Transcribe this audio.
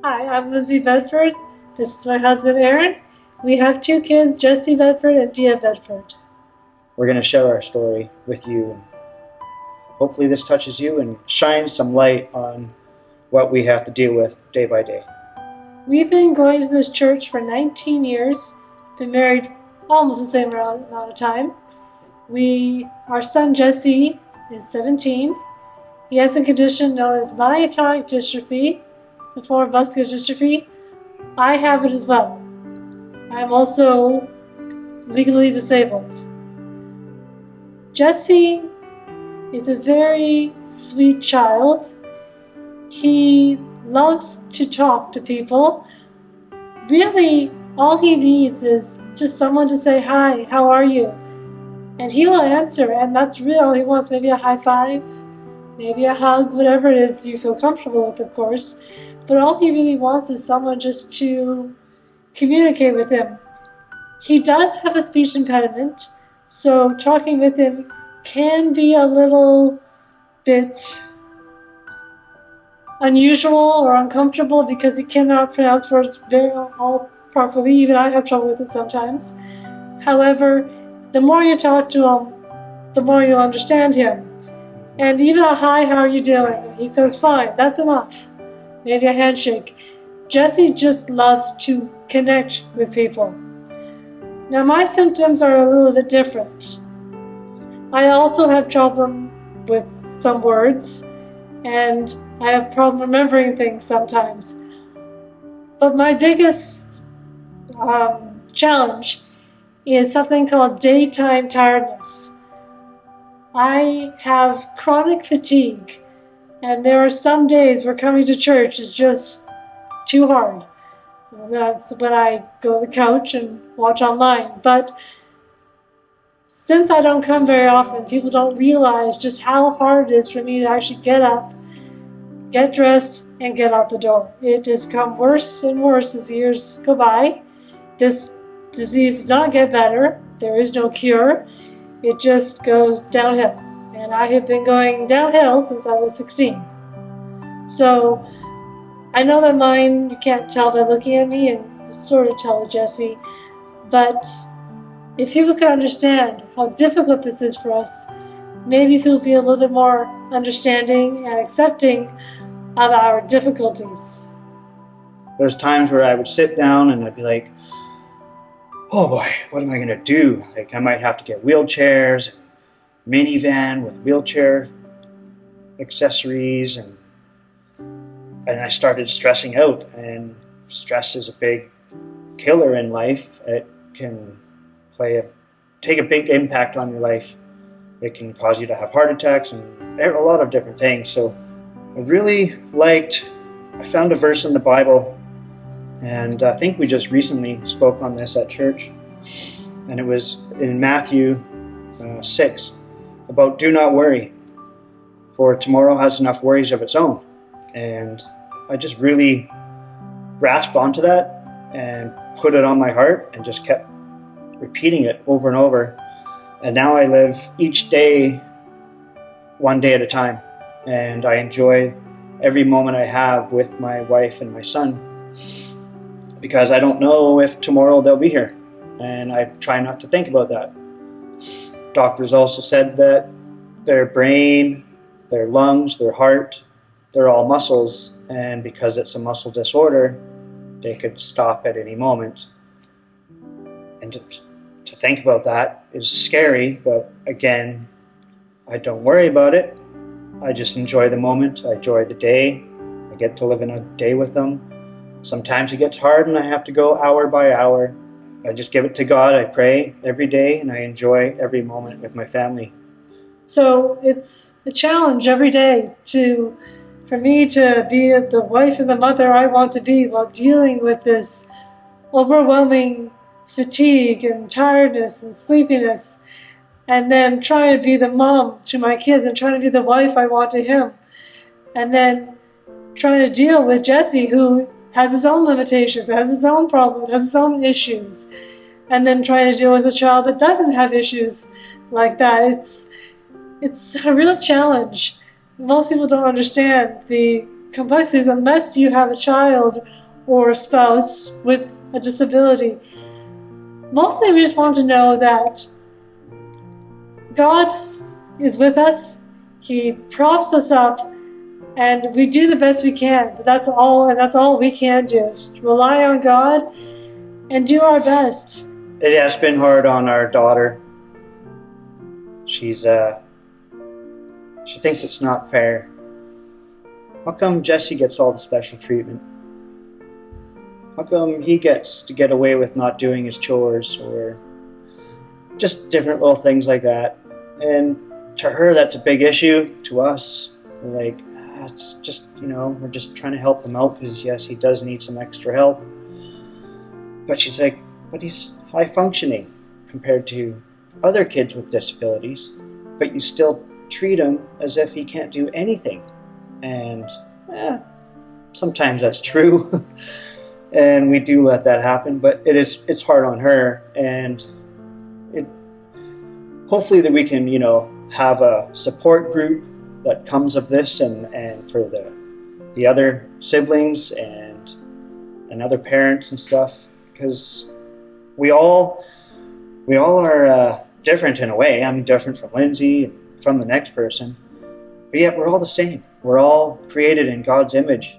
Hi, I'm Lizzie Bedford. This is my husband, Aaron. We have two kids, Jesse Bedford and Gia Bedford. We're going to share our story with you, and hopefully this touches you and shines some light on what we have to deal with day by day. We've been going to this church for 19 years, been married almost the same amount of time. Our son Jesse is 17. He has a condition known as myotonic dystrophy, the form of muscular dystrophy. I have it as well. I'm also legally disabled. Jesse is a very sweet child. He loves to talk to people. Really, all he needs is just someone to say, "Hi, how are you?" And he will answer, and that's really all he wants. Maybe a high five, maybe a hug, whatever it is you feel comfortable with, of course. But all he really wants is someone just to communicate with him. He does have a speech impediment, so talking with him can be a little bit unusual or uncomfortable because he cannot pronounce words all properly. Even I have trouble with it sometimes. However, the more you talk to him, the more you'll understand him. And even a "Hi, how are you doing?" He says, "Fine," that's enough. Maybe a handshake. Jesse just loves to connect with people. Now my symptoms are a little bit different. I also have trouble with some words, and I have problem remembering things sometimes. But my biggest challenge is something called daytime tiredness. I have chronic fatigue, and there are some days where coming to church is just too hard. And that's when I go to the couch and watch online. But since I don't come very often, people don't realize just how hard it is for me to actually get up, get dressed, and get out the door. It has become worse and worse as the years go by. This disease does not get better. There is no cure. It just goes downhill. And I have been going downhill since I was 16. So I know that mine, you can't tell by looking at me, and sort of tell with Jesse, but if people could understand how difficult this is for us, maybe people will be a little bit more understanding and accepting of our difficulties. There's times where I would sit down and I'd be like, oh boy, what am I going to do? Like, I might have to get wheelchairs, minivan with wheelchair accessories, and I started stressing out, and stress is a big killer in life. It can take a big impact on your life. It can cause you to have heart attacks and a lot of different things. So I found a verse in the Bible, and I think we just recently spoke on this at church, and it was in Matthew 6 about "Do not worry, for tomorrow has enough worries of its own." And I just really grasped onto that and put it on my heart and just kept repeating it over and over. And now I live each day one day at a time, and I enjoy every moment I have with my wife and my son, because I don't know if tomorrow they'll be here, and I try not to think about that. Doctors also said that their brain, their lungs, their heart, they're all muscles, and because it's a muscle disorder, they could stop at any moment. And to think about that is scary, but again, I don't worry about it. I just enjoy the moment. I enjoy the day. I get to live in a day with them. Sometimes it gets hard and I have to go hour by hour. I just give it to God. I pray every day, and I enjoy every moment with my family. So it's a challenge every day for me to be the wife and the mother I want to be while dealing with this overwhelming fatigue and tiredness and sleepiness, and then trying to be the mom to my kids and trying to be the wife I want to him, and then trying to deal with Jesse, who has his own limitations, has his own problems, has his own issues, and then trying to deal with a child that doesn't have issues like that. It's a real challenge. Most people don't understand the complexities unless you have a child or a spouse with a disability. Mostly we just want to know that God is with us. He props us up, and we do the best we can. But that's all we can do, is rely on God and do our best. It has been hard on our daughter. She thinks it's not fair. How come Jesse gets all the special treatment? How come he gets to get away with not doing his chores, or just different little things like that? And to her, that's a big issue. To us, we're like, it's just, we're just trying to help him out because, yes, he does need some extra help. But she's like, but he's high functioning compared to other kids with disabilities, but you still treat him as if he can't do anything. And sometimes that's true. And we do let that happen, but it's hard on her. And hopefully that we can, have a support group that comes of this, and for the other siblings and other parents and stuff, because we all are different in a way. I'm different from Lindsay and from the next person, but yet we're all the same. We're all created in God's image.